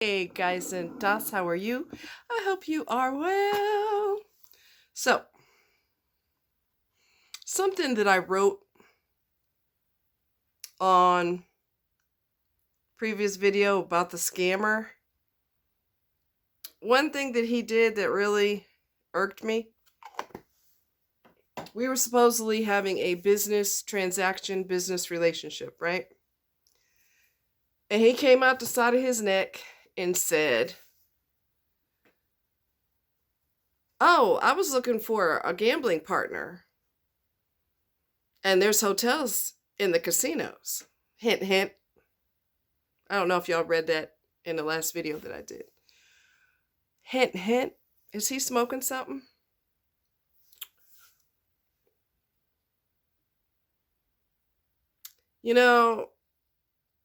Hey guys and Das, how are you? I hope you are well. So, something that I wrote on previous video about the scammer. One thing that he did that really irked me. We were supposedly having a business transaction, business relationship, right? And he came out the side of his neck and said, "Oh, I was looking for a gambling partner. And there's hotels in the casinos." Hint, hint. I don't know if y'all read that in the last video that I did. Hint, hint. Is he smoking something? You know,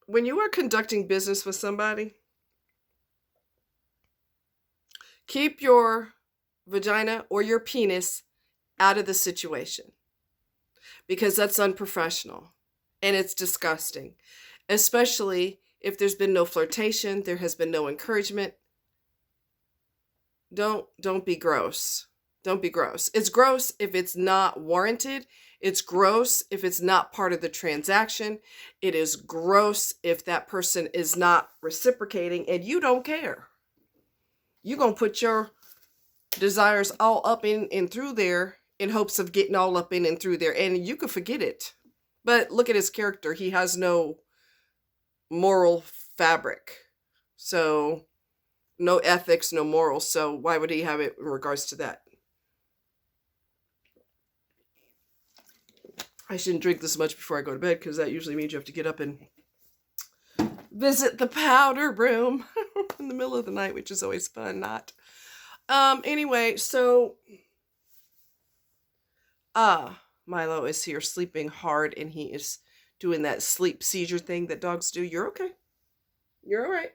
when you are conducting business with somebody, keep your vagina or your penis out of the situation because that's unprofessional and it's disgusting, especially if there's been no flirtation, there has been no encouragement. Don't be gross. Don't be gross. It's gross if it's not warranted. It's gross if it's not part of the transaction. It is gross if that person is not reciprocating and you don't care. You're going to put your desires all up in and through there in hopes of getting all up in and through there, and you could forget it. But look at his character. He has no moral fabric. So no ethics, no morals. So why would he have it in regards to that? I shouldn't drink this much before I go to bed because that usually means you have to get up and visit the powder room in the middle of the night, which is always fun. Not. Anyway, so Milo is here sleeping hard and he is doing that sleep seizure thing that dogs do. You're okay. You're all right.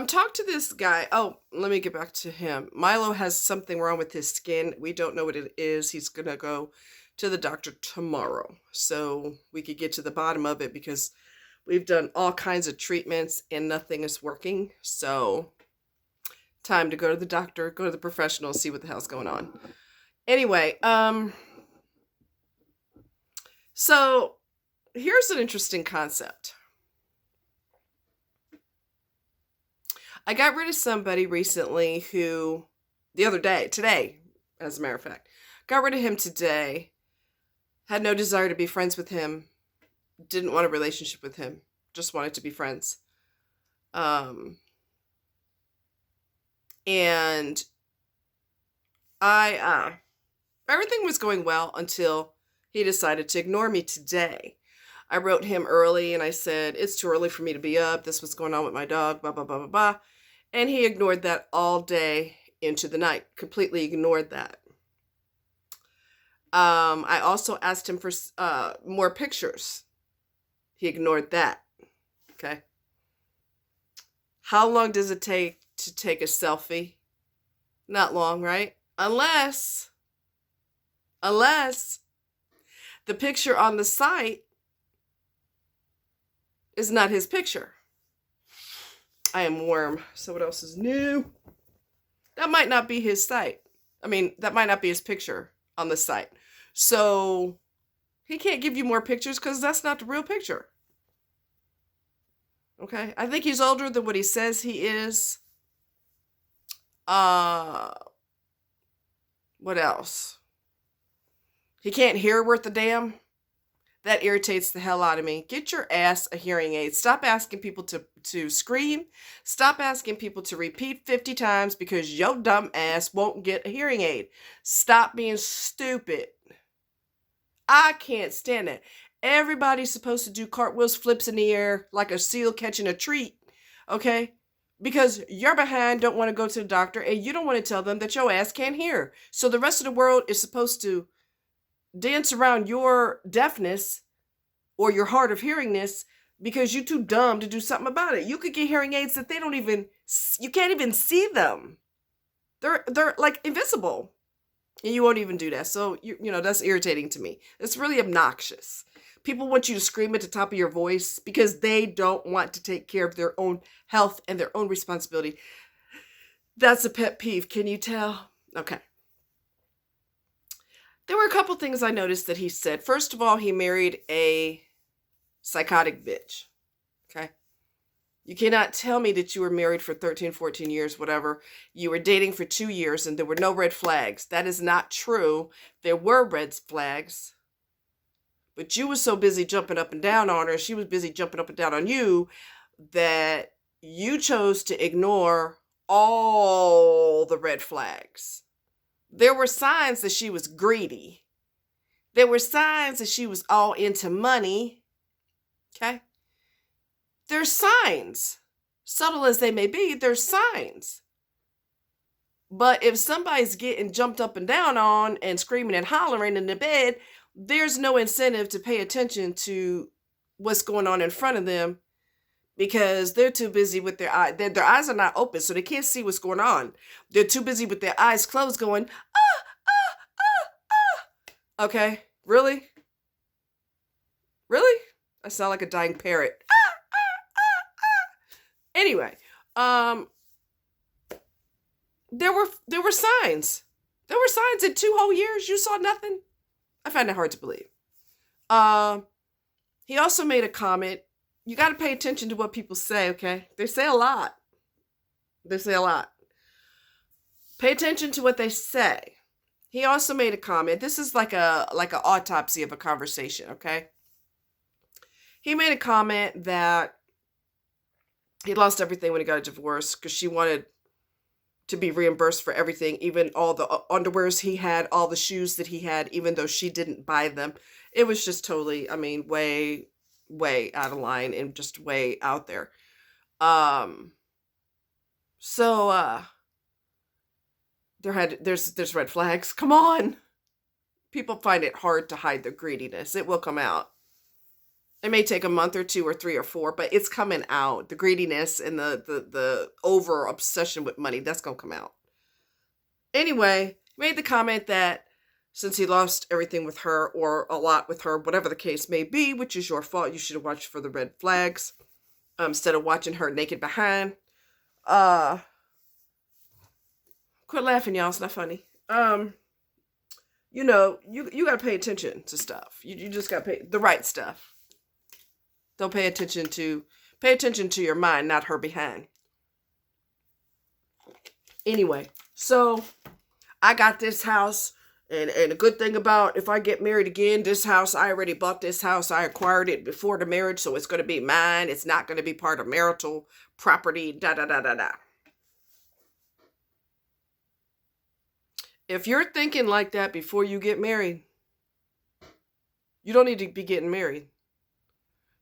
Talk to this guy. Oh, let me get back to him. Milo has something wrong with his skin. We don't know what it is. He's gonna go to the doctor tomorrow so we could get to the bottom of it because we've done all kinds of treatments and nothing is working. So time to go to the doctor, go to the professional, see what the hell's going on. Anyway, so here's an interesting concept. I got rid of somebody recently who, today, as a matter of fact, got rid of him today, had no desire to be friends with him, didn't want a relationship with him, just wanted to be friends. And everything was going well until he decided to ignore me today. I wrote him early and I said, it's too early for me to be up. This was going on with my dog, blah, blah, blah, blah, blah. And he ignored that all day into the night, completely ignored that. I also asked him for more pictures. He ignored that. Okay. How long does it take to take a selfie? Not long, right? Unless the picture on the site is not his picture. I am warm. So what else is new? That might not be his site. That might not be his picture on the site. So he can't give you more pictures because that's not the real picture. Okay? I think he's older than what he says he is. What else? He can't hear worth a damn. That irritates the hell out of me. Get your ass a hearing aid. Stop asking people to scream. Stop asking people to repeat 50 times because your dumb ass won't get a hearing aid. Stop being stupid. I can't stand it. Everybody's supposed to do cartwheels, flips in the air like a seal catching a treat. Okay? Because your behind don't want to go to the doctor and you don't want to tell them that your ass can't hear. So the rest of the world is supposed to dance around your deafness or your hard of hearingness because you're too dumb to do something about it. You could get hearing aids that you can't even see them. They're like invisible. And you won't even do that. So, you know, that's irritating to me. It's really obnoxious. People want you to scream at the top of your voice because they don't want to take care of their own health and their own responsibility. That's a pet peeve. Can you tell? Okay. There were a couple things I noticed that he said. First of all, he married a psychotic bitch. Okay. You cannot tell me that you were married for 13, 14 years, whatever. You were dating for 2 years and there were no red flags. That is not true. There were red flags. But you were so busy jumping up and down on her, she was busy jumping up and down on you, that you chose to ignore all the red flags. There were signs that she was greedy. There were signs that she was all into money. Okay? There's signs. Subtle as they may be, there's signs. But if somebody's getting jumped up and down on and screaming and hollering in the bed, there's no incentive to pay attention to what's going on in front of them because they're too busy with their eyes. Their eyes are not open, so they can't see what's going on. They're too busy with their eyes closed going, ah, ah, ah, ah. Okay, really? Really? I sound like a dying parrot. Anyway, there were signs. There were signs in 2 whole years. You saw nothing. I find that hard to believe. He also made a comment. You got to pay attention to what people say, okay? They say a lot. They say a lot. Pay attention to what they say. He also made a comment. This is like an autopsy of a conversation, okay? He made a comment that he lost everything when he got a divorce because she wanted to be reimbursed for everything, even all the underwears he had, all the shoes that he had, even though she didn't buy them. It was just totally, way, way out of line and just way out there. There's red flags. Come on. People find it hard to hide their greediness. It will come out. It may take a month or 2 or 3 or 4, but it's coming out. The greediness and the over obsession with money, that's going to come out. Anyway, he made the comment that since he lost everything with her or a lot with her, whatever the case may be, which is your fault, you should have watched for the red flags instead of watching her naked behind. Quit laughing, y'all. It's not funny. You got to pay attention to stuff. You just got to pay the right stuff. Don't pay attention to your mind, not her behind. Anyway, so I got this house, and a good thing about if I get married again, this house, I already bought this house. I acquired it before the marriage, so it's going to be mine. It's not going to be part of marital property, da-da-da-da-da. If you're thinking like that before you get married, you don't need to be getting married.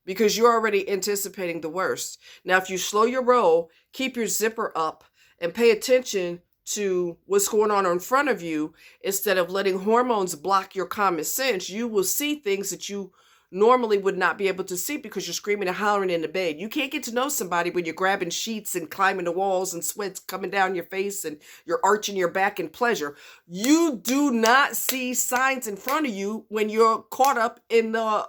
Because you're already anticipating the worst. Now, if you slow your roll, keep your zipper up, and pay attention to what's going on in front of you, instead of letting hormones block your common sense, you will see things that you normally would not be able to see because you're screaming and hollering in the bed. You can't get to know somebody when you're grabbing sheets and climbing the walls and sweat's coming down your face and you're arching your back in pleasure. You do not see signs in front of you when you're caught up in the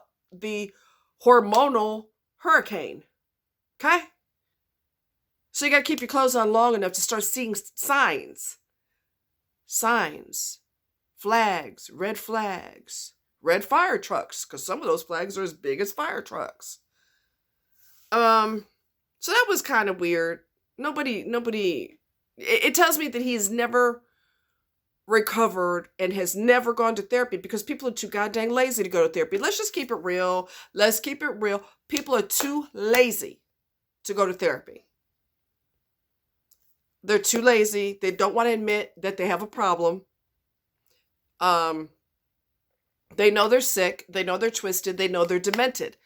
hormonal hurricane. Okay? So you got to keep your clothes on long enough to start seeing signs. Signs. Flags. Red flags. Red fire trucks. Because some of those flags are as big as fire trucks. So that was kind of weird. It tells me that he's never recovered and has never gone to therapy because people are too goddamn lazy to go to therapy. Let's just keep it real. Let's keep it real. People are too lazy to go to therapy. They're too lazy. They don't want to admit that they have a problem. They know they're sick. They know they're twisted. They know they're demented.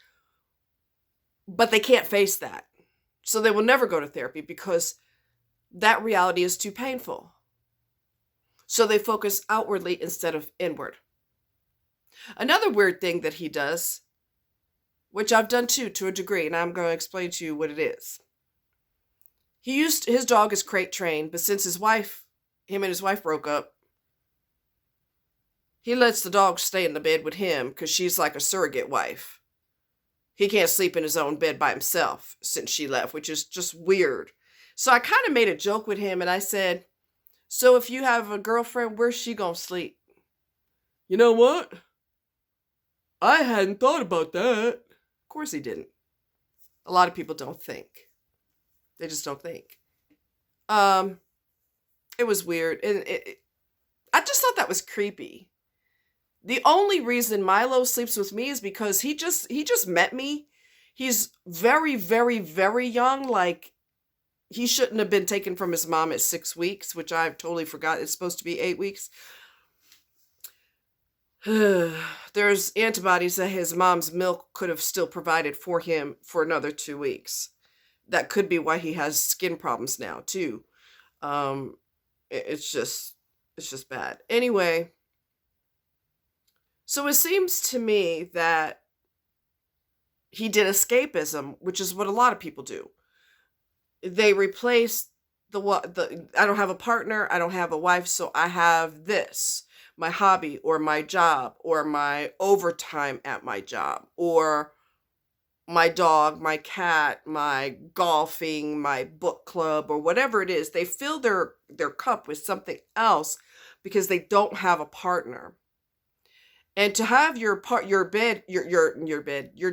But they can't face that. So they will never go to therapy because that reality is too painful. So they focus outwardly instead of inward. Another weird thing that he does, which I've done too to a degree, and I'm going to explain to you what it is. His dog is crate trained, but since him and his wife broke up, he lets the dog stay in the bed with him because she's like a surrogate wife. he can't sleep in his own bed by himself since she left, which is just weird. So I kind of made a joke with him and I said, so if you have a girlfriend, where's she gonna sleep? You know what? I hadn't thought about that. Of course he didn't. A lot of people don't think. They just don't think. It was weird. And I just thought that was creepy. The only reason Milo sleeps with me is because he just met me. He's very, very, very young. Like, he shouldn't have been taken from his mom at 6 weeks, which I totally forgot. It's supposed to be 8 weeks. There's antibodies that his mom's milk could have still provided for him for another 2 weeks. That could be why he has skin problems now too. It's just bad. Anyway, so it seems to me that he did escapism, which is what a lot of people do. They replace the I don't have a partner, I don't have a wife, so I have this, my hobby or my job or my overtime at my job or my dog, my cat, my golfing, my book club, or whatever it is. They fill their cup with something else because they don't have a partner. And to have your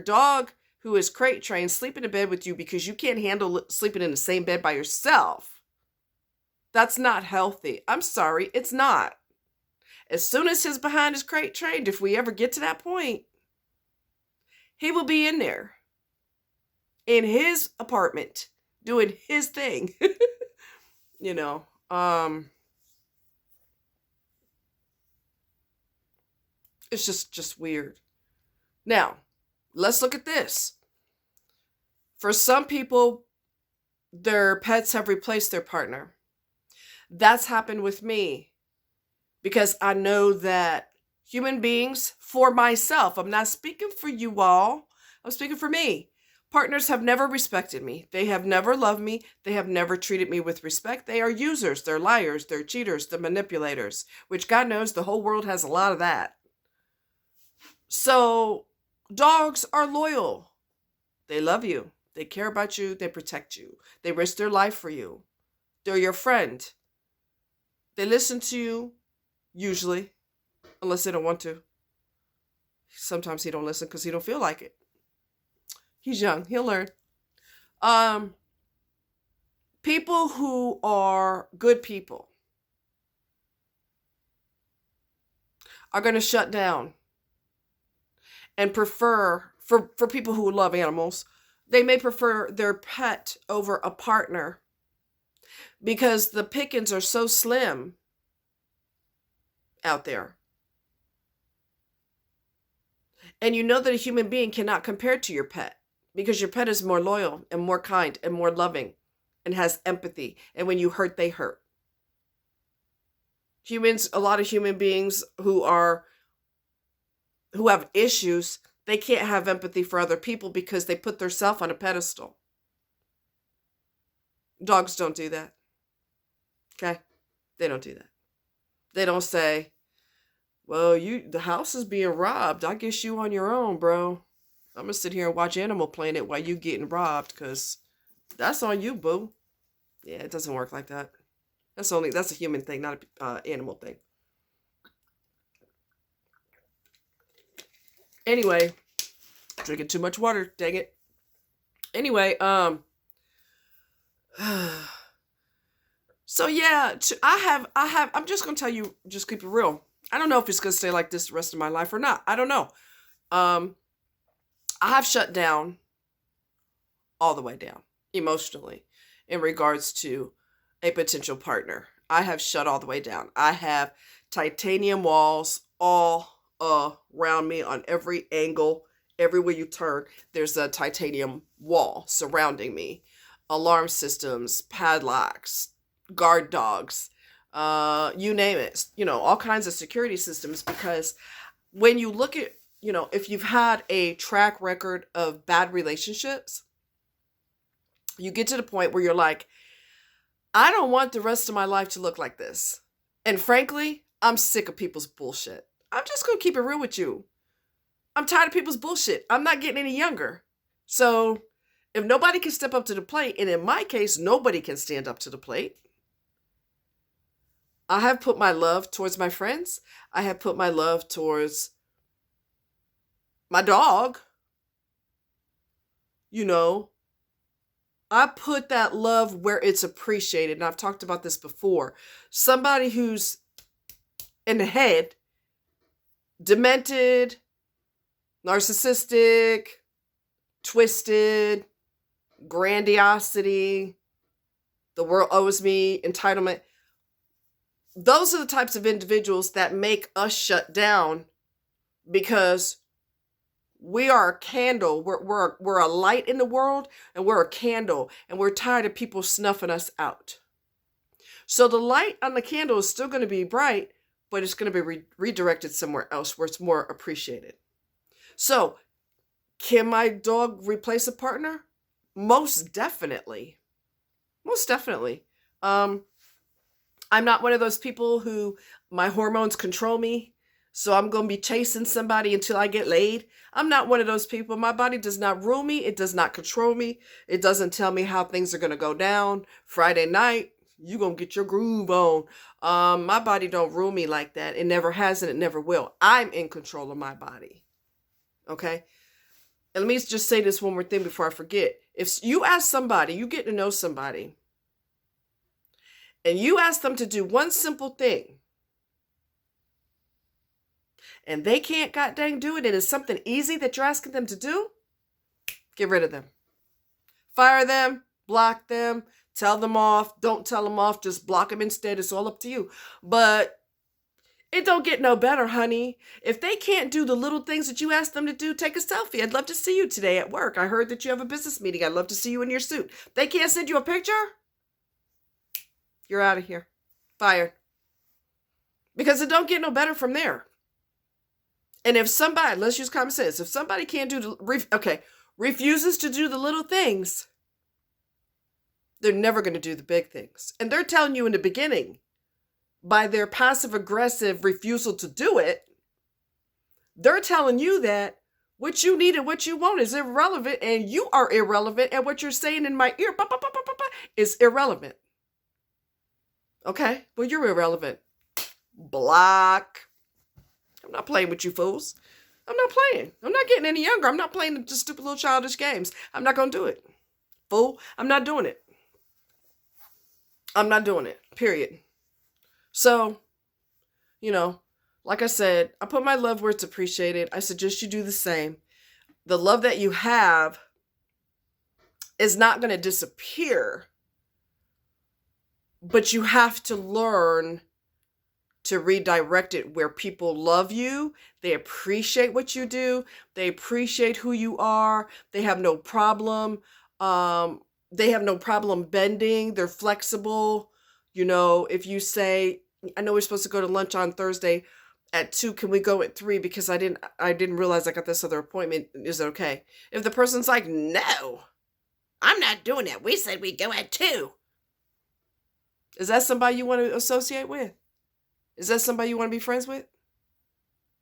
dog who is crate trained sleep in a bed with you because you can't handle sleeping in the same bed by yourself, that's not healthy. I'm sorry, it's not. As soon as his behind is crate trained, if we ever get to that point, he will be in there in his apartment doing his thing. You know, it's just weird. Now, let's look at this. For some people, their pets have replaced their partner. That's happened with me because I know that human beings, for myself, I'm not speaking for you all, I'm speaking for me. Partners have never respected me. They have never loved me. They have never treated me with respect. They are users. They're liars. They're cheaters. They're manipulators, which God knows the whole world has a lot of that. So dogs are loyal. They love you. They care about you. They protect you. They risk their life for you. They're your friend. They listen to you, usually, unless they don't want to. Sometimes he don't listen because he don't feel like it. He's young. He'll learn. People who are good people are going to shut down and prefer, for people who love animals, they may prefer their pet over a partner because the pickings are so slim out there. And you know that a human being cannot compare to your pet because your pet is more loyal and more kind and more loving and has empathy. And when you hurt, they hurt. Humans, a lot of human beings who have issues, they can't have empathy for other people because they put themselves on a pedestal. Dogs don't do that. Okay? They don't do that. They don't say, well, the house is being robbed. I guess you on your own, bro. I'm going to sit here and watch Animal Planet while you getting robbed because that's on you, boo. Yeah, it doesn't work like that. That's a human thing, not an animal thing. Anyway, drinking too much water, dang it. Anyway, so yeah, I'm just going to tell you, just keep it real. I don't know if it's going to stay like this the rest of my life or not. I don't know. I have shut down all the way down emotionally in regards to a potential partner. I have shut all the way down. I have titanium walls all around me on every angle. Everywhere you turn, there's a titanium wall surrounding me. Alarm systems, padlocks, guard dogs, you name it. You know, all kinds of security systems, because when you look at, you know, if you've had a track record of bad relationships, you get to the point where you're like, I don't want the rest of my life to look like this. And frankly, I'm sick of people's bullshit. I'm just going to keep it real with you. I'm tired of people's bullshit. I'm not getting any younger. So if nobody can step up to the plate, and in my case, nobody can stand up to the plate, I have put my love towards my friends. I have put my love towards my dog. You know, I put that love where it's appreciated. And I've talked about this before. Somebody who's in the head, demented, narcissistic, twisted, grandiosity, the world owes me, entitlement. Those are the types of individuals that make us shut down, because we are a candle. We're a light in the world, and we're a candle, and we're tired of people snuffing us out. So the light on the candle is still going to be bright, but it's going to be redirected somewhere else where it's more appreciated. So can my dog replace a partner? Most definitely. Most definitely. I'm not one of those people who my hormones control me, so I'm going to be chasing somebody until I get laid. I'm not one of those people. My body does not rule me. It does not control me. It doesn't tell me how things are going to go down. Friday night, you going to get your groove on. My body don't rule me like that. It never has, and it never will. I'm in control of my body. Okay? And let me just say this one more thing before I forget. If you ask somebody, you get to know somebody, and you ask them to do one simple thing, and they can't goddamn do it, and it's something easy that you're asking them to do, get rid of them. Fire them, block them, tell them off, don't tell them off, just block them instead. It's all up to you. But it don't get no better, honey. If they can't do the little things that you ask them to do, take a selfie. I'd love to see you today at work. I heard that you have a business meeting. I'd love to see you in your suit. They can't send you a picture? You're out of here. Fired. Because it don't get no better from there. And if somebody, let's use common sense, if somebody can't do refuses to do the little things, they're never going to do the big things. And they're telling you in the beginning, by their passive-aggressive refusal to do it, they're telling you that what you need and what you want is irrelevant, and you are irrelevant, and what you're saying in my ear is irrelevant. Okay? Well, you're irrelevant. Block. I'm not playing with you fools. I'm not playing. I'm not getting any younger. I'm not playing just stupid little childish games. I'm not going to do it. Fool. I'm not doing it. I'm not doing it. Period. So, like I said, I put my love where it's appreciated. I suggest you do the same. The love that you have is not going to disappear, but you have to learn to redirect it where people love you. They appreciate what you do. They appreciate who you are. They have no problem. They have no problem bending. They're flexible. If you say, I know we're supposed to go to lunch on Thursday at 2, can we go at 3? Because I didn't realize I got this other appointment. Is it okay? If the person's like, no, I'm not doing that. We said we'd go at 2. Is that somebody you want to associate with? Is that somebody you want to be friends with?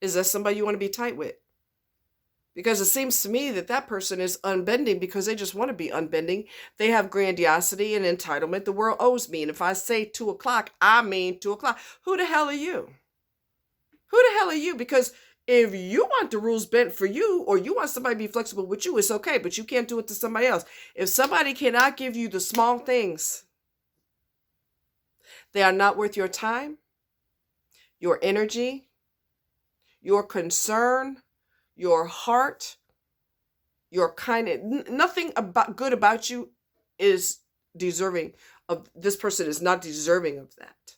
Is that somebody you want to be tight with? Because it seems to me that person is unbending because they just want to be unbending. They have grandiosity and entitlement. The world owes me. And if I say 2 o'clock, I mean 2 o'clock. Who the hell are you? Who the hell are you? Because if you want the rules bent for you, or you want somebody to be flexible with you, it's okay. But you can't do it to somebody else. If somebody cannot give you the small things, they are not worth your time, your energy, your concern, your heart, your kindness. Nothing good about you is deserving of, this person is not deserving of that.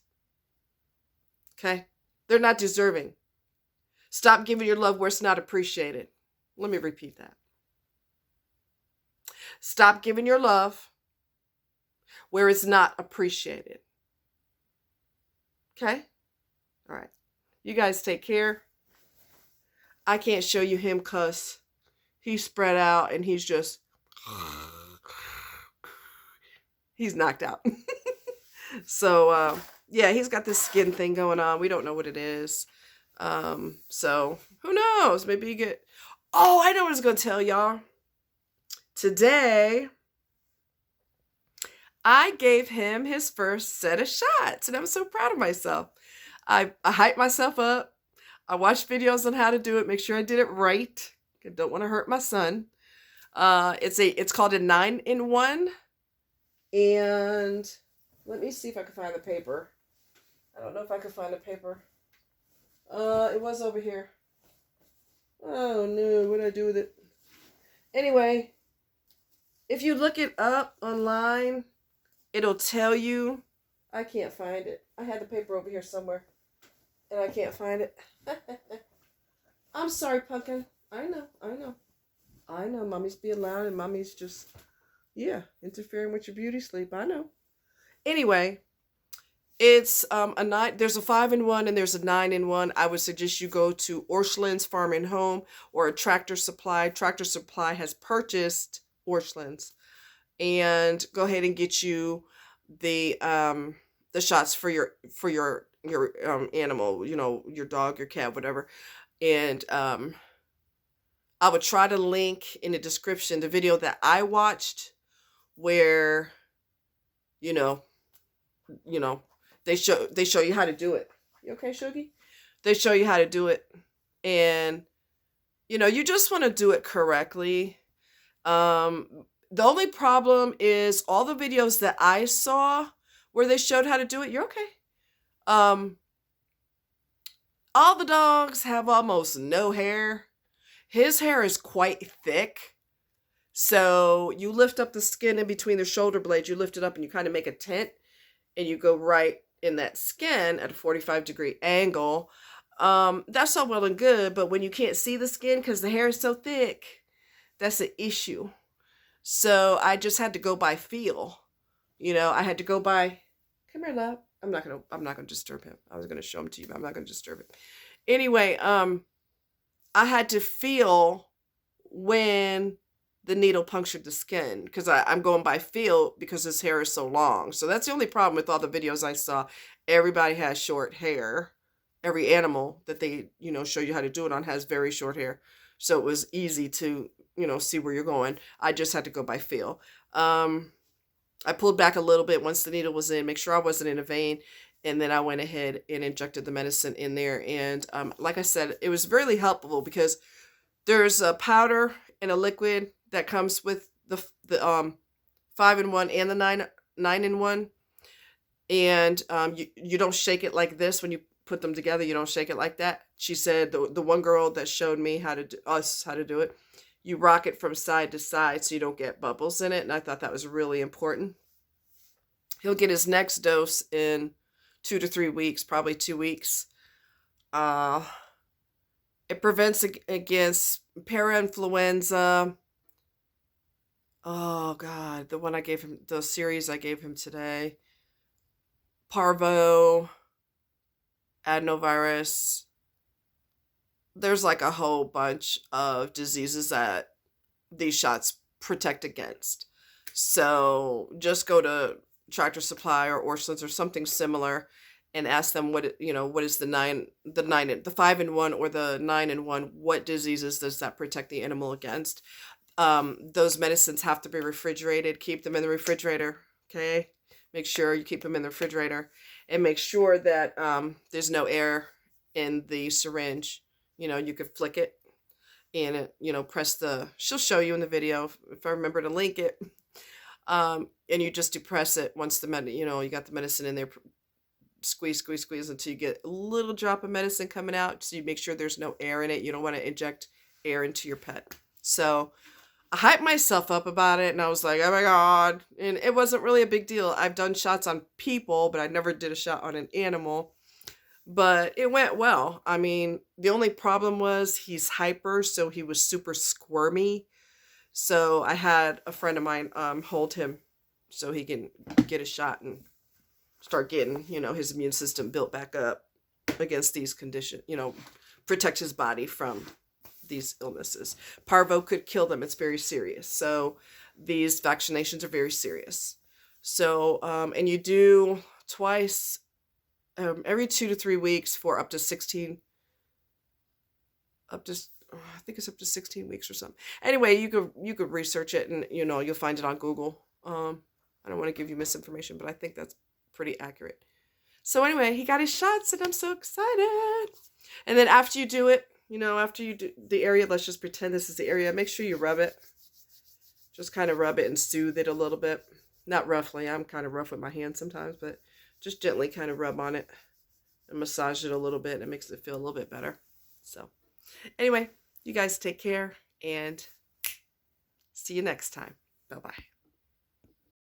Okay? They're not deserving. Stop giving your love where it's not appreciated. Let me repeat that. Stop giving your love where it's not appreciated. Okay? All right. You guys take care. I can't show you him because he's spread out and he's just, he's knocked out. So, yeah, he's got this skin thing going on. We don't know what it is. So who knows? Maybe you get, oh, I know what I was going to tell y'all. today I gave him his first set of shots, and I was so proud of myself. I hyped myself up. I watched videos on how to do it, make sure I did it right. I don't want to hurt my son. It's called a 9-in-1, and let me see if I can find the paper. I don't know if I can find the paper. It was over here. Oh no, what did I do with it? Anyway, if you look it up online, it'll tell you. I can't find it. I had the paper over here somewhere, and I can't find it. I'm sorry, Pumpkin. I know. Mommy's being loud, and mommy's just, interfering with your beauty sleep. I know. Anyway, it's there's a 5-in-1 and there's a 9-in-1. I would suggest you go to Orscheln's Farm and Home or a Tractor Supply. Tractor Supply has purchased Orscheln's, and go ahead and get you the shots for your animal, your dog, your cat, whatever. And I would try to link in the description the video that I watched where you know they show you how to do it. You okay, Shuggy? They show you how to do it, and you just want to do it correctly. The only problem is all the videos that I saw where they showed how to do it, you're okay. All the dogs have almost no hair. His hair is quite thick. So you lift up the skin in between the shoulder blades, you lift it up and you kind of make a tent, and you go right in that skin at a 45-degree angle. That's all well and good, but when you can't see the skin because the hair is so thick, that's an issue. So I just had to go by feel. I had to go by, come here, love. I'm not gonna disturb him. I was gonna show him to you, but I'm not gonna disturb him. Anyway, I had to feel when the needle punctured the skin, because I'm going by feel because his hair is so long. So that's the only problem with all the videos I saw. Everybody has short hair. Every animal that they, show you how to do it on has very short hair. So it was easy to, see where you're going. I just had to go by feel. I pulled back a little bit once the needle was in, make sure I wasn't in a vein. And then I went ahead and injected the medicine in there. And like I said, it was really helpful because there's a powder and a liquid that comes with the 5-in-1 and the 9-in-1. And you don't shake it like this when you put them together. You don't shake it like that. She said, the one girl that showed me how to do it, you rock it from side to side so you don't get bubbles in it. And I thought that was really important. He'll get his next dose in 2 to 3 weeks, probably 2 weeks. It prevents against parainfluenza. Oh God, the one I gave him, the series I gave him today. Parvo, adenovirus. There's like a whole bunch of diseases that these shots protect against. So just go to Tractor Supply or Orscheln's or something similar and ask them what is the 5-in-1 or the 9-in-1, what diseases does that protect the animal against? Those medicines have to be refrigerated. Keep them in the refrigerator, okay? Make sure you keep them in the refrigerator, and make sure that there's no air in the syringe. You could flick it and it, press she'll show you in the video if I remember to link it. And you just depress it once you got the medicine in there. Squeeze until you get a little drop of medicine coming out. So you make sure there's no air in it. You don't want to inject air into your pet. So I hyped myself up about it, and I was like, oh my God. And it wasn't really a big deal. I've done shots on people, but I never did a shot on an animal. But it went well. I mean, the only problem was he's hyper, so he was super squirmy. So I had a friend of mine hold him so he can get a shot and start getting, his immune system built back up against these conditions, protect his body from these illnesses. Parvo could kill them. It's very serious. So these vaccinations are very serious. So, and you do twice, every 2 to 3 weeks for up to I think it's up to 16 weeks or something. Anyway, you could research it, and you'll find it on Google. I don't want to give you misinformation, but I think that's pretty accurate. So anyway, he got his shots, and I'm so excited. And then after you do it, after you do the area, let's just pretend this is the area. Make sure you rub it. Just kind of rub it and soothe it a little bit. Not roughly. I'm kind of rough with my hands sometimes, but just gently kind of rub on it and massage it a little bit. It makes it feel a little bit better. So anyway, you guys take care and see you next time. Bye-bye.